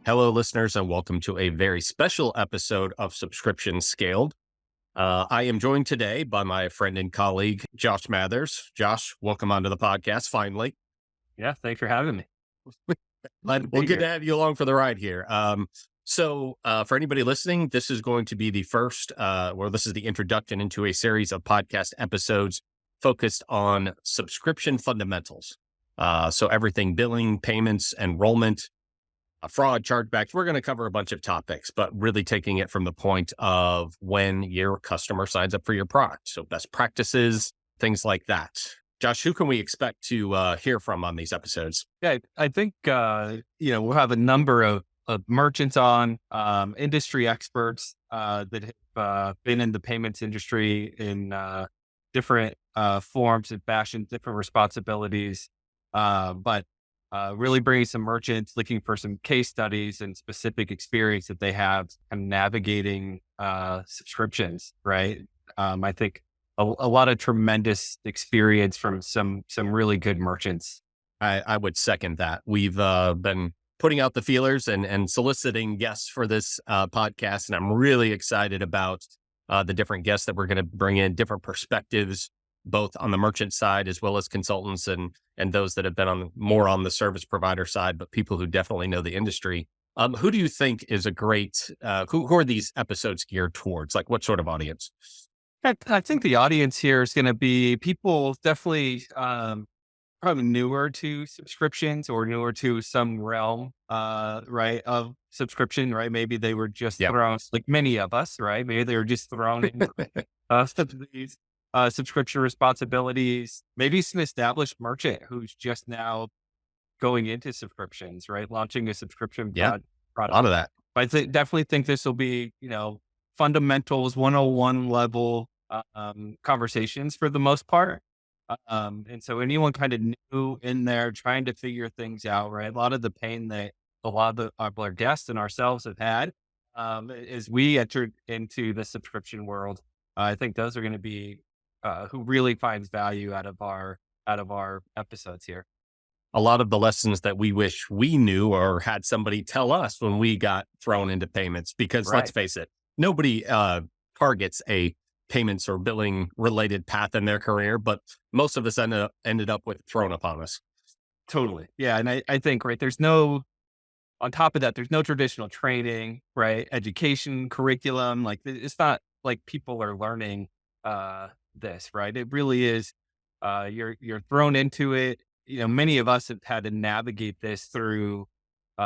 Hello, listeners, and welcome to a very special episode of Subscription Scaled. I am joined today by my friend and colleague, Josh Mathers. Josh, welcome onto the podcast finally. Yeah, thanks for having me. Good to have you along for the ride here. For anybody listening, this is going to be the first, this is the introduction into a series of podcast episodes focused on subscription fundamentals. So everything billing, payments, enrollment, fraud, chargebacks. We're going to cover a bunch of topics, but really taking it from the point of when your customer signs up for your product. So best practices, things like that. Josh, who can we expect to hear from on these episodes? Yeah, I think, we'll have a number of merchants on, industry experts that have been in the payments industry in different forms and fashions, different responsibilities. But really bringing some merchants, looking for some case studies and specific experience that they have kind of navigating subscriptions, right? I think a lot of tremendous experience from some really good merchants. I would second that. We've been putting out the feelers and soliciting guests for this podcast, and I'm really excited about the different guests that we're going to bring in, different perspectives, both on the merchant side as well as consultants and those that have been more on the service provider side, but people who definitely know the industry. Who do you think is a great, who are these episodes geared towards? Like what sort of audience? I think the audience here is going to be people definitely probably newer to subscriptions or newer to some realm, right, of subscription, right? Maybe they were just thrown, like many of us, right? Maybe they were just thrown in these subscription responsibilities. Maybe some established merchant who's just now going into subscriptions, right? Launching a subscription product. A lot of that. But I definitely think this will be, fundamentals 101 level conversations for the most part. And so anyone kind of new in there trying to figure things out, right? A lot of the pain that a lot of our guests and ourselves have had as we entered into the subscription world. I think those are going to be who really finds value out of our episodes here. A lot of the lessons that we wish we knew or had somebody tell us when we got thrown into payments, because let's face it, nobody targets a payments or billing related path in their career, but most of us ended up with thrown upon us. Totally. Yeah. And I think, right, on top of that, there's no traditional training, right? Education, curriculum. Like it's not like people are learning this, right? It really is, you're thrown into it. Many of us have had to navigate this through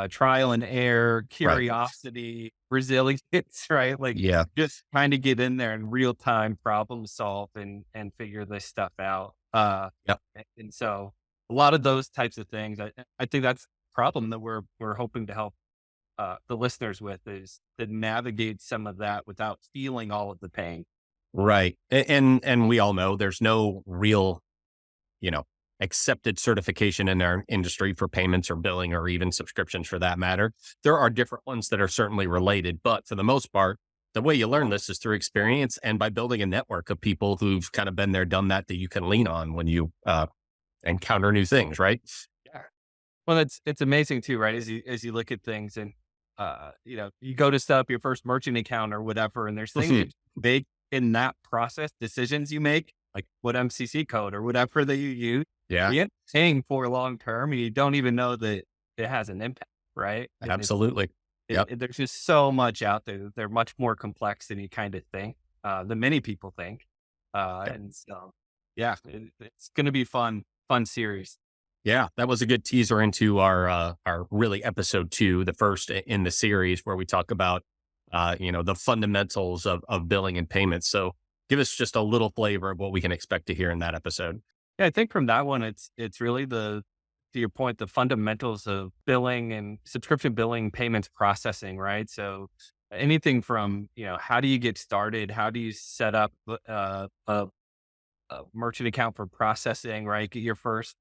trial and error, curiosity, resilience, right? Like just trying to get in there and real time problem solve and figure this stuff out. And so a lot of those types of things, I think that's the problem that we're hoping to help the listeners with, is to navigate some of that without feeling all of the pain. Right. And we all know there's no real, accepted certification in our industry for payments or billing or even subscriptions for that matter. There are different ones that are certainly related, but for the most part, the way you learn this is through experience and by building a network of people who've kind of been there, done that you can lean on when you encounter new things, right? Yeah. Well, it's amazing too, right? As you look at things and, you go to set up your first merchant account or whatever, and there's things big in that process, decisions you make, like what MCC code or whatever that you use. Yeah. You're paying for long term and you don't even know that it has an impact, right? Absolutely. There's just so much out there. They're much more complex than you kind of think, than many people think. And so, it's going to be fun series. Yeah, that was a good teaser into our really episode 2, the first in the series, where we talk about, the fundamentals of billing and payments. So give us just a little flavor of what we can expect to hear in that episode. Yeah, I think from that one, it's really to your point, the fundamentals of billing and subscription billing payments processing, right? So anything from, how do you get started? How do you set up a merchant account for processing, right? Get your first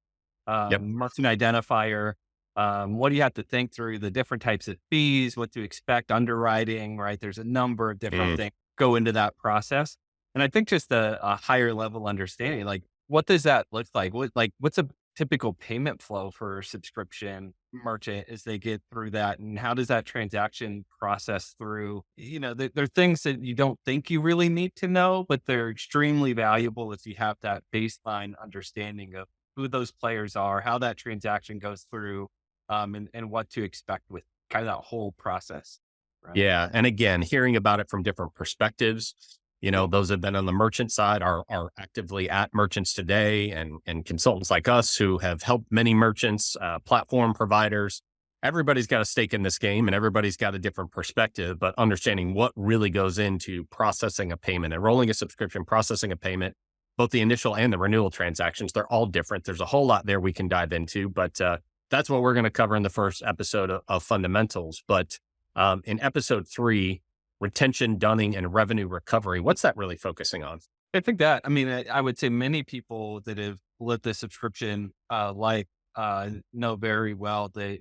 merchant identifier. What do you have to think through? The different types of fees, what to expect, underwriting, right? There's a number of different things go into that process. And I think just a higher level understanding, like what does that look like? What's a typical payment flow for subscription? merchant as they get through that? And how does that transaction process through? There are things that you don't think you really need to know, but they're extremely valuable if you have that baseline understanding of who those players are, how that transaction goes through, and what to expect with kind of that whole process. Right. Yeah. And again, hearing about it from different perspectives, those that have been on the merchant side are actively at merchants today, and consultants like us who have helped many merchants, platform providers. Everybody's got a stake in this game and everybody's got a different perspective, but understanding what really goes into processing a payment, enrolling a subscription, processing a payment, both the initial and the renewal transactions, they're all different. There's a whole lot there we can dive into, but that's what we're going to cover in the first episode of Fundamentals. But in episode 3, retention, dunning, and revenue recovery, what's that really focusing on? I think that, I mean, I would say many people that have lived the subscription life know very well that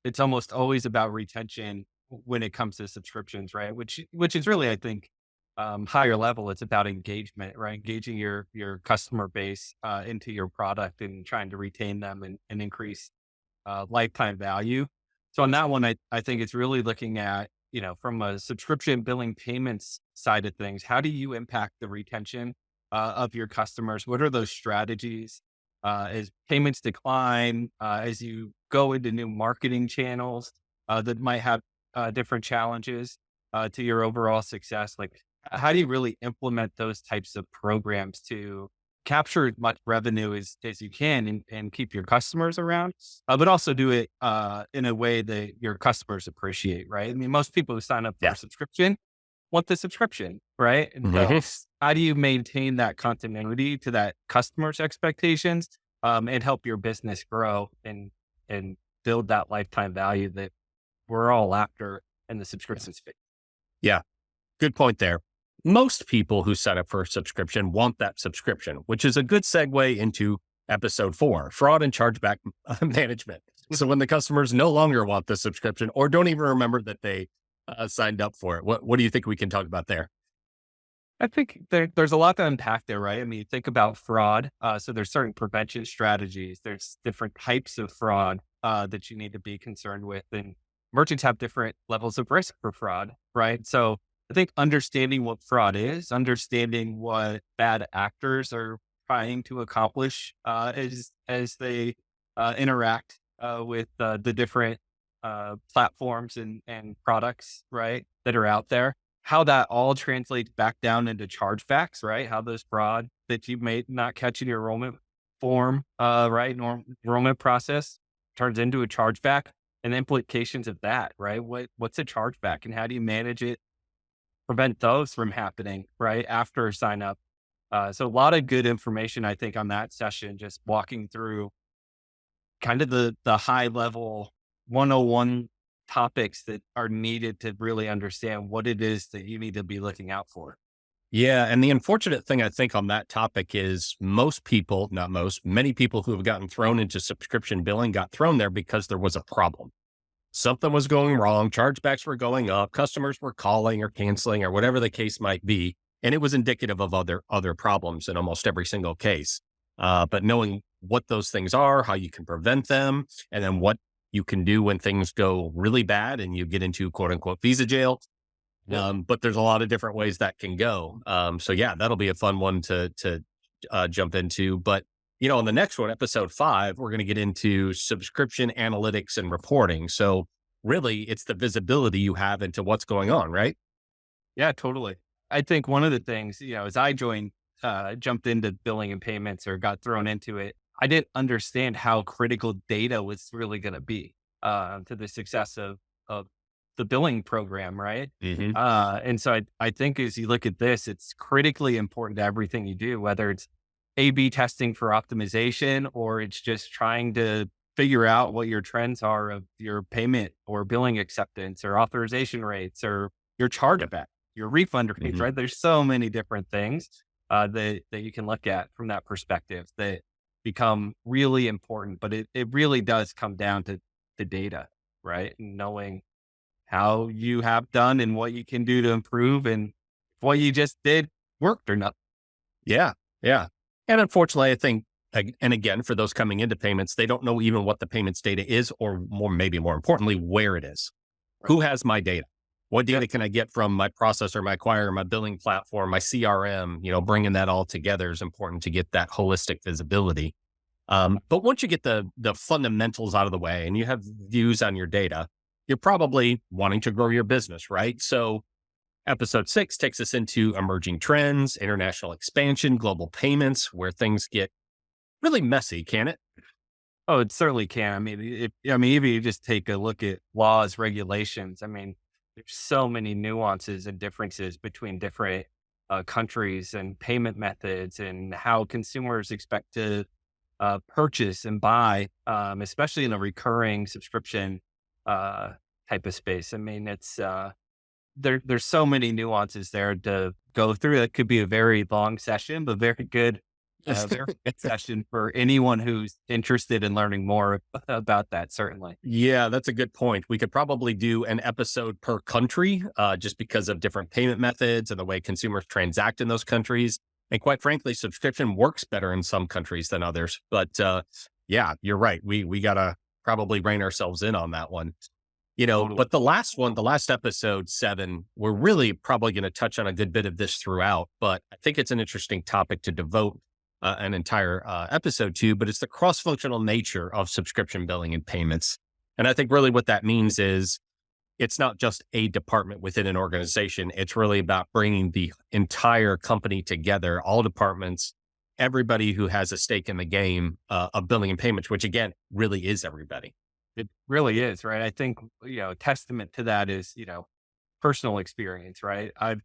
it's almost always about retention when it comes to subscriptions, right? Which is really, I think, higher level. It's about engagement, right? Engaging your customer base into your product and trying to retain them and increase lifetime value. So on that one, I think it's really looking at, from a subscription billing payments side of things, how do you impact the retention of your customers? What are those strategies as payments decline, as you go into new marketing channels that might have different challenges to your overall success? Like, how do you really implement those types of programs to capture as much revenue as you can and keep your customers around, but also do it in a way that your customers appreciate, right? I mean, most people who sign up for a subscription want the subscription, right? And so how do you maintain that continuity to that customer's expectations and help your business grow and build that lifetime value that we're all after in the subscription space? Yeah, good point there. Most people who sign up for a subscription want that subscription, which is a good segue into episode 4, fraud and chargeback management. So when the customers no longer want the subscription or don't even remember that they signed up for it, what do you think we can talk about there? I think there's a lot to unpack there, right? I mean, you think about fraud. So there's certain prevention strategies. There's different types of fraud that you need to be concerned with. And merchants have different levels of risk for fraud, right? So I think understanding what fraud is, understanding what bad actors are trying to accomplish as they interact with the different platforms and products, right, that are out there, how that all translates back down into chargebacks, right? How those fraud that you may not catch in your enrollment form, right, enrollment process turns into a chargeback, and the implications of that, right? What's a chargeback and how do you manage it? Prevent those from happening right after sign up. So a lot of good information, I think, on that session, just walking through kind of the high level 101 topics that are needed to really understand what it is that you need to be looking out for. Yeah. And the unfortunate thing I think on that topic is most people, not most, many people who have gotten thrown into subscription billing got thrown there because there was a problem. Something was going wrong. Chargebacks were going up. Customers were calling or canceling or whatever the case might be. And it was indicative of other problems in almost every single case. But knowing what those things are, how you can prevent them, and then what you can do when things go really bad and you get into quote unquote visa jail. But there's a lot of different ways that can go. So yeah, that'll be a fun one to jump into. But on the next one, episode 5, we're going to get into subscription analytics and reporting. So really, it's the visibility you have into what's going on, right? Yeah, totally. I think one of the things, as I jumped into billing and payments or got thrown into it, I didn't understand how critical data was really going to be to the success of the billing program, right? And so I think as you look at this, it's critically important to everything you do, whether it's A/B testing for optimization, or it's just trying to figure out what your trends are of your payment or billing acceptance or authorization rates or your chargeback, your refund rates, right? There's so many different things that you can look at from that perspective that become really important, but it really does come down to the data, right? And knowing how you have done and what you can do to improve and if what you just did worked or not. Yeah. Yeah. And unfortunately, I think And again, for those coming into payments, they don't know even what the payments data is, or maybe more importantly, where it is. Right. Who has my data? What data can I get from my processor, my acquirer, my billing platform, my CRM? Bringing that all together is important to get that holistic visibility. But once you get the fundamentals out of the way and you have views on your data, you're probably wanting to grow your business, right? So episode 6 takes us into emerging trends, international expansion, global payments, where things get really messy, can it? Oh, it certainly can. I mean, even you just take a look at laws, regulations. I mean, there's so many nuances and differences between different countries and payment methods and how consumers expect to purchase and buy, especially in a recurring subscription type of space. I mean, it's there's so many nuances there to go through. That could be a very long session, but very good session for anyone who's interested in learning more about that. Certainly. Yeah, that's a good point. We could probably do an episode per country, just because of different payment methods and the way consumers transact in those countries. And quite frankly, subscription works better in some countries than others. But yeah, you're right. We gotta probably rein ourselves in on that one. Totally. But the last one, the last episode 7, we're really probably going to touch on a good bit of this throughout. But I think it's an interesting topic to devote an entire episode to. But it's the cross-functional nature of subscription billing and payments. And I think really what that means is it's not just a department within an organization. It's really about bringing the entire company together, all departments, everybody who has a stake in the game of billing and payments, which again, really is everybody. It really is, right? I think, testament to that is, personal experience, right? I've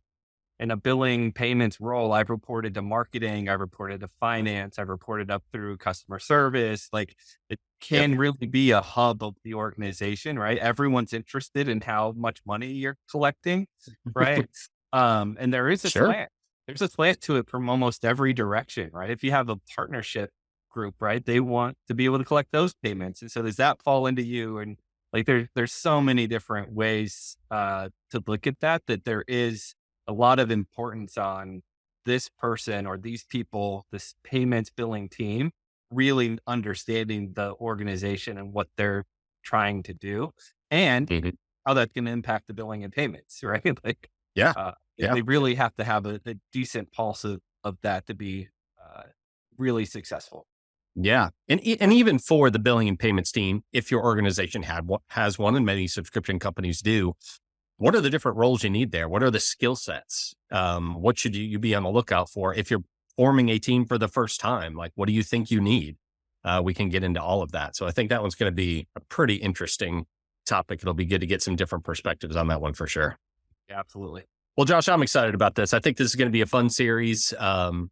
in a billing payments role, I've reported to marketing, I've reported to finance, I've reported up through customer service. Like it can really be a hub of the organization, right? Everyone's interested in how much money you're collecting, right? And there is a Sure. slant. There's a slant to it from almost every direction, right? If you have a partnership group, right, they want to be able to collect those payments. And so does that fall into you? And like there's so many different ways to look at that there is a lot of importance on this person or these people, this payments billing team, really understanding the organization and what they're trying to do and how that's going to impact the billing and payments, right? Like, Yeah. they really have to have a decent pulse of that to be really successful. Yeah. And even for the billing and payments team, if your organization has one, and many subscription companies do, what are the different roles you need there? What are the skill sets? What should you be on the lookout for? If you're forming a team for the first time, like what do you think you need? We can get into all of that. So I think that one's going to be a pretty interesting topic. It'll be good to get some different perspectives on that one for sure. Yeah, absolutely. Well, Josh, I'm excited about this. I think this is going to be a fun series.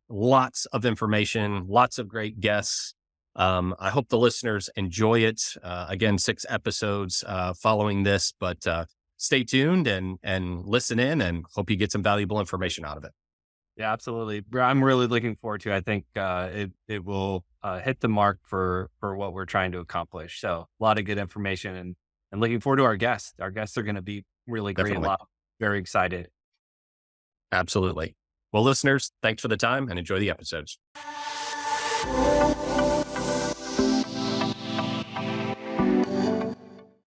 Lots of information, lots of great guests. I hope the listeners enjoy it. Again, 6 episodes following this, but stay tuned and listen in, and hope you get some valuable information out of it. Yeah, absolutely. I'm really looking forward to it. I think it will hit the mark for what we're trying to accomplish. So a lot of good information and looking forward to our guests. Our guests are going to be really great. Definitely. Very excited. Absolutely. Well, listeners, thanks for the time and enjoy the episodes.